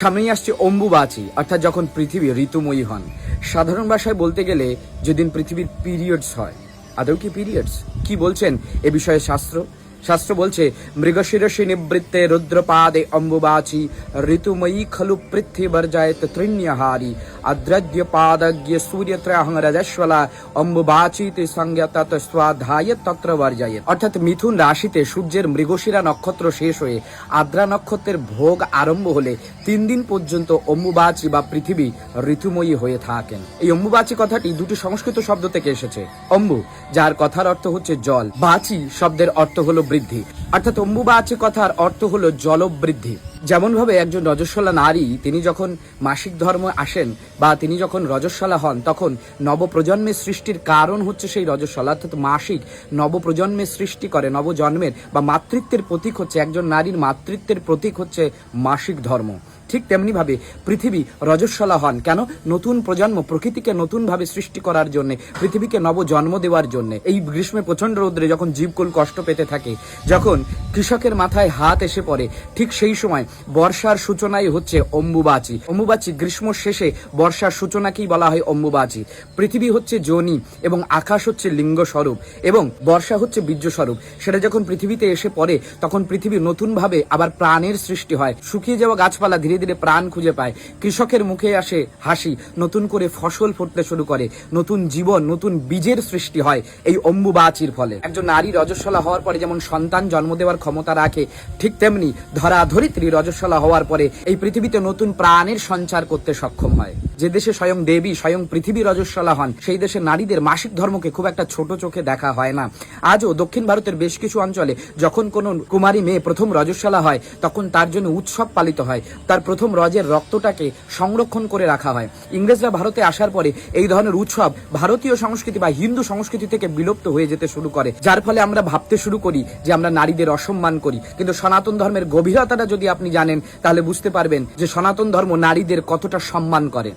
সামনেই আসছে অম্বুবাচী, অর্থাৎ যখন পৃথিবী ঋতুময়ী হন। সাধারণ ভাষায় বলতে গেলে যেদিন পৃথিবীর পিরিয়ডস হয়। আদৌ কি পিরিয়ডস? কি বলছেন এ বিষয়ে শাস্ত্র? শাস্ত্র বলছে, মৃগশিরসি নিবৃত্তে রুদ্রপাদে অম্বুবাচী ঋতুময়ী খলু পৃথিবর্জায়ত তৃণ্যহারি আদ্রদ্য পাদজ্ঞ সূর্যত্রয়ং রজস্বলা অম্বুবাচীতে সংজ্ঞাত স্বাধায় তত্র বর্জায়েত। অর্থাৎ মিথুন রাশিতে সূর্যের মৃগশিরা নক্ষত্র শেষ হয়ে আদ্রা নক্ষত্রের ভোগ আরম্ভ হলে 3 দিন পর্যন্ত অম্বুবাচী বা পৃথিবী ঋতুময়ী হয়ে থাকেন। এই অম্বুবাচী কথাটি দুটি সংস্কৃত শব্দ থেকে এসেছে। অম্বু, যার কথার অর্থ হচ্ছে জল, বাচী শব্দের অর্থ হলো বৃদ্ধি, অর্থাৎ অম্বুবাচী কথার অর্থ হলো জলবৃদ্ধি। যেমন ভাবে একজন রজস্বলা নারী তিনি যখন মাসিক ধর্ম আসেন বা তিনি যখন রজস্বলা হন, তখন নবপ্রজন্মের সৃষ্টির কারণ হচ্ছে সেই রজস্বলা, অর্থাৎ মাসিক নবপ্রজন্মের সৃষ্টি করে। নবজন্মের বা মাতৃত্বের প্রতীক হচ্ছে, একজন নারীর মাতৃত্বের প্রতীক হচ্ছে মাসিক ধর্ম। ঠিক তেমনি ভাবে পৃথিবী রজস্বলা হন কেন? নতুন প্রজন্ম, প্রকৃতিকে নতুন ভাবে সৃষ্টি করার জন্য, পৃথিবীকে নবজন্ম দেওয়ার জন্য। এই গ্রীষ্মে প্রচন্ড রৌদ্রে যখন জীবকুল কষ্ট পেতে থাকে, যখন কৃষকের মাথায় হাত এসে পড়ে, ঠিক সেই সময় বর্ষার সূচনাই হচ্ছে অম্বুবাচী। অম্বুবাচী গ্রীষ্ম শেষে বর্ষার সূচনাকেই বলা হয় অম্বুবাচী। পৃথিবী হচ্ছে যোনি এবং আকাশ হচ্ছে লিঙ্গ স্বরূপ এবং বর্ষা হচ্ছে বীর্য স্বরূপ। সেটা যখন পৃথিবীতে এসে পড়ে, তখন পৃথিবী নতুন ভাবে আবার প্রাণের সৃষ্টি হয়। শুকিয়ে যাওয়া গাছপালা ধীরে ধীরে প্রাণ খুঁজে পায়, কৃষকের মুখে আসে হাসি, নতুন করে ফসল ফুটতে শুরু করে, নতুন জীবন, নতুন বীজের সৃষ্টি হয় এই অম্বুবাচীর ফলে। একজন নারী রজস্বলা হওয়ার পরে যেমন সন্তান জন্ম দেওয়ার ক্ষমতা রাখে, ঠিক তেমনি ধরিত্রী রজস্বলা হওয়ার পরে এই পৃথিবীতে নতুন প্রাণের সঞ্চার করতে সক্ষম হয়। যে দেশে স্বয়ং দেবী, স্বয়ং পৃথিবী রজস্বলা হন, সেই দেশে নারীদের মাসিক ধর্মকে খুব একটা ছোট চোখে দেখা হয় না। আজও দক্ষিণ ভারতের বেশ কিছু অঞ্চলে যখন কোনো কুমারী মেয়ে প্রথম রজস্বলা হয়, তখন তার জন্য উৎসব পালিত হয়। তার প্রথম রজের রক্তটাকে সংরক্ষণ করে রাখা হয়। ইংরেজরা ভারতে আসার পরে এই ধরনের উৎসব ভারতীয় সংস্কৃতি বা হিন্দু সংস্কৃতি থেকে বিলুপ্ত হয়ে যেতে শুরু করে, যার ফলে আমরা ভাবতে শুরু করি যে আমরা নারীদের অসম্মান করি। কিন্তু সনাতন ধর্মের গভীরতাটা যদি আপনি জানেন, তাহলে বুঝতে পারবেন যে সনাতন ধর্ম নারীদের কতটা সম্মান করে।